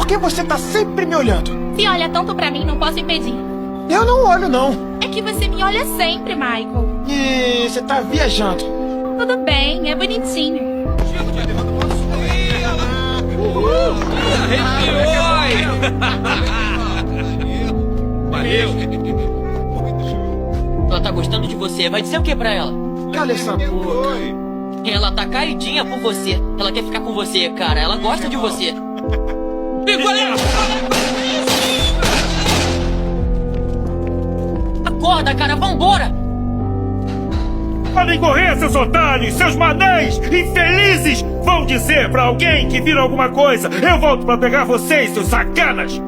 Por que você tá sempre me olhando? Se olha tanto pra mim, não posso impedir. Eu não olho, não. É que você me olha sempre, Michael. E você tá viajando. Tudo bem, é bonitinho. Valeu! Ela tá gostando de você. Vai dizer o que pra ela? Cala essa boca. Ela tá caidinha por você. Ela quer ficar com você, cara. Ela gosta de você. Pegou ela! Acorda, cara. Vambora! Podem correr, seus otários, seus manéis, infelizes! Vão dizer pra alguém que viram alguma coisa. Eu volto pra pegar vocês, seus sacanas!